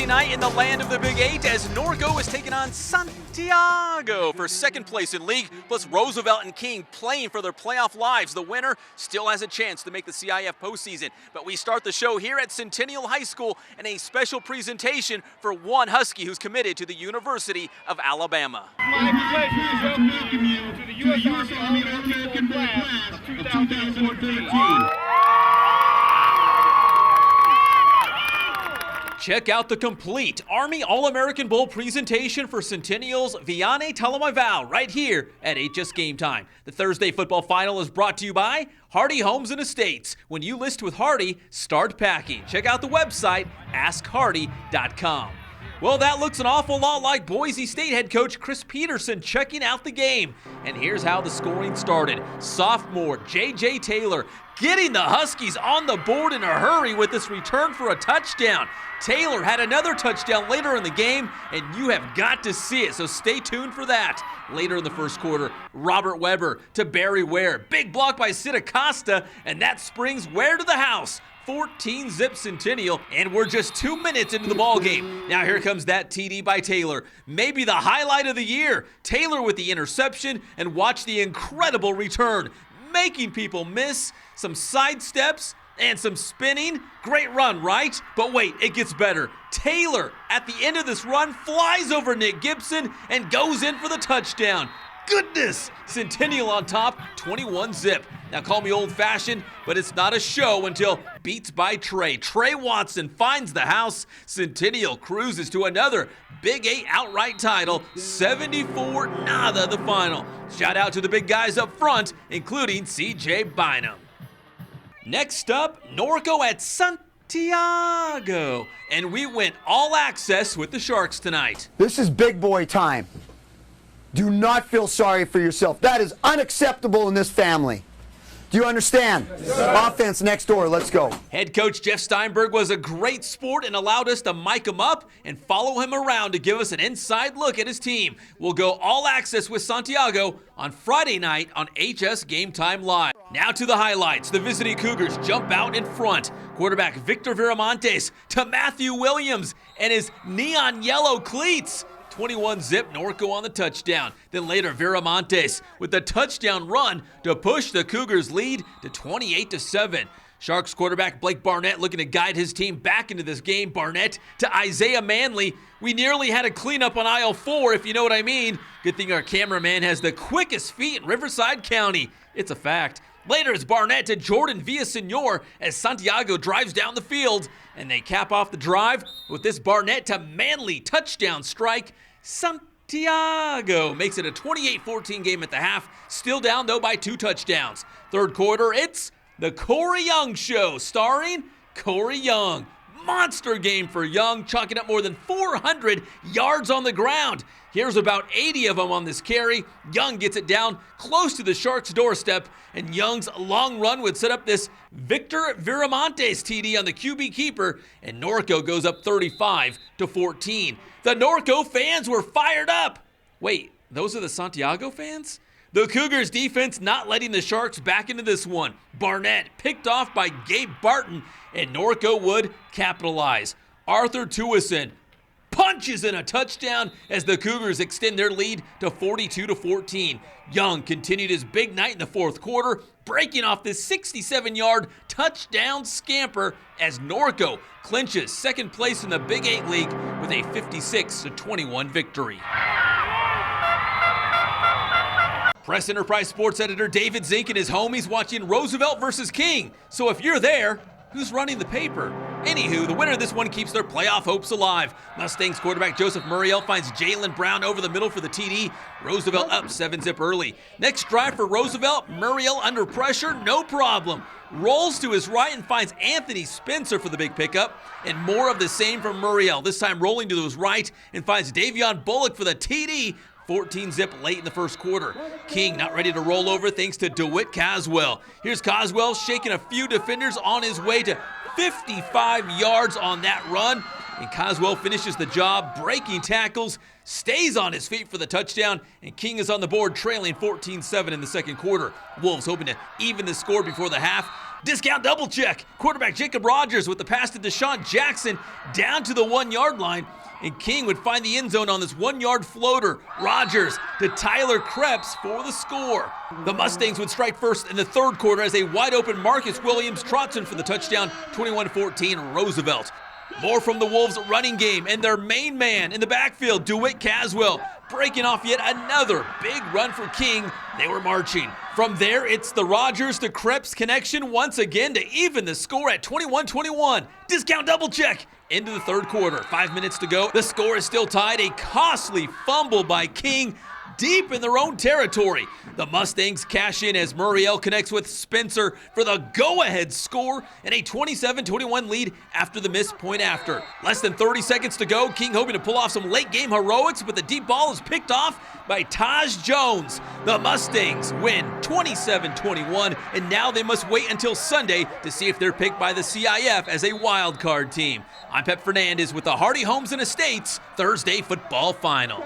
Thursday night in the land of the Big Eight as Norco is taking on Santiago for second place in league, plus Roosevelt and King playing for their playoff lives. The winner still has a chance to make the CIF postseason. But we start the show here at Centennial High School in a special presentation for one Husky who's committed to the University of Alabama. My pleasure to welcome you to the U.S. Army All-American Class of 2014. Check out the complete Army All-American Bowl presentation for Centennial's VIII Talamaivao right here at HS Game Time. The Thursday football final is brought to you by Hardy Homes and Estates. When you list with Hardy, start packing. Check out the website, askhardy.com. Well, that looks an awful lot like Boise State head coach Chris Peterson checking out the game. And here's how the scoring started. Sophomore J.J. Taylor getting the Huskies on the board in a hurry with this return for a touchdown. Taylor had another touchdown later in the game, and you have got to see it, so stay tuned for that. Later in the first quarter, Robert Weber to Barry Ware. Big block by Sid Acosta, and that springs Ware to the house. 14-zip Centennial, and we're just 2 minutes into the ball game. Now here comes that TD by Taylor. Maybe the highlight of the year. Taylor with the interception, and watch the incredible return, making people miss. Some side steps and some spinning. Great run, right? But wait, it gets better. Taylor, at the end of this run, flies over Nick Gibson and goes in for the touchdown. Goodness! Centennial on top, 21-zip. Now call me old-fashioned, but it's not a show until beats by Trey. Trey Watson finds the house. Centennial cruises to another Big 8 outright title, 74-0 the final. Shout out to the big guys up front, including C.J. Bynum. Next up, Norco at Santiago. And we went all access with the Sharks tonight. This is big boy time. Do not feel sorry for yourself. That is unacceptable in this family. Do you understand? Yes, offense next door, let's go. Head coach Jeff Steinberg was a great sport and allowed us to mic him up and follow him around to give us an inside look at his team. We'll go all access with Santiago on Friday night on HS Game Time Live. Now to the highlights. The visiting Cougars jump out in front. Quarterback Victor Viramontes to Matthew Williams and his neon yellow cleats. 21-zip Norco on the touchdown. Then later, Viramontes with the touchdown run to push the Cougars' lead to 28-7. Sharks quarterback Blake Barnett looking to guide his team back into this game. Barnett to Isaiah Manley. We nearly had a cleanup on aisle 4, if you know what I mean. Good thing our cameraman has the quickest feet in Riverside County. It's a fact. Later, it's Barnett to Jordan Villasenor as Santiago drives down the field. And they cap off the drive with this Barnett to Manley touchdown strike. Santiago makes it a 28-14 game at the half. Still down, though, by 2 touchdowns. Third quarter, it's the Corey Young Show, starring Corey Young. Monster game for Young, chalking up more than 400 yards on the ground. Here's about 80 of them on this carry. Young gets it down close to the Sharks' doorstep, and Young's long run would set up this Victor Viramontes TD on the QB keeper, and Norco goes up 35-14. The Norco fans were fired up. Wait, those are the Santiago fans? The Cougars defense not letting the Sharks back into this one. Barnett picked off by Gabe Barton, and Norco would capitalize. Arthur Tuison punches in a touchdown as the Cougars extend their lead to 42-14. Young continued his big night in the fourth quarter, breaking off this 67-yard touchdown scamper as Norco clinches second place in the Big 8 League with a 56-21 victory. Press Enterprise Sports editor David Zink and his homies watching Roosevelt versus King. So if you're there, who's running the paper? Anywho, the winner of this one keeps their playoff hopes alive. Mustangs quarterback Joseph Muriel finds Jalen Brown over the middle for the TD. Roosevelt up 7-zip early. Next drive for Roosevelt, Muriel under pressure, no problem. Rolls to his right and finds Anthony Spencer for the big pickup. And more of the same from Muriel, this time rolling to his right and finds Davion Bullock for the TD. 14-zip late in the first quarter. King not ready to roll over thanks to DeWitt Caswell. Here's Caswell shaking a few defenders on his way to 55 yards on that run. And Caswell finishes the job, breaking tackles, stays on his feet for the touchdown, and King is on the board trailing 14-7 in the second quarter. Wolves hoping to even the score before the half. Discount double check. Quarterback Jacob Rogers with the pass to Deshaun Jackson down to the 1 yard line. And King would find the end zone on this 1 yard floater. Rogers to Tyler Krebs for the score. The Mustangs would strike first in the third quarter as a wide open Marcus Williams trots in for the touchdown, 21-14 Roosevelt. More from the Wolves' running game and their main man in the backfield, DeWitt Caswell, breaking off yet another big run for King. They were marching. From there, it's the Rogers to Krebs connection once again to even the score at 21-21. Discount double check into the third quarter. 5 minutes to go. The score is still tied. A costly fumble by King deep in their own territory. The Mustangs cash in as Muriel connects with Spencer for the go-ahead score and a 27-21 lead after the missed point after. Less than 30 seconds to go. King hoping to pull off some late-game heroics, but the deep ball is picked off by Taj Jones. The Mustangs win 27-21, and now they must wait until Sunday to see if they're picked by the CIF as a wild card team. I'm Pep Fernandez with the Hardy Homes and Estates Thursday Football Final.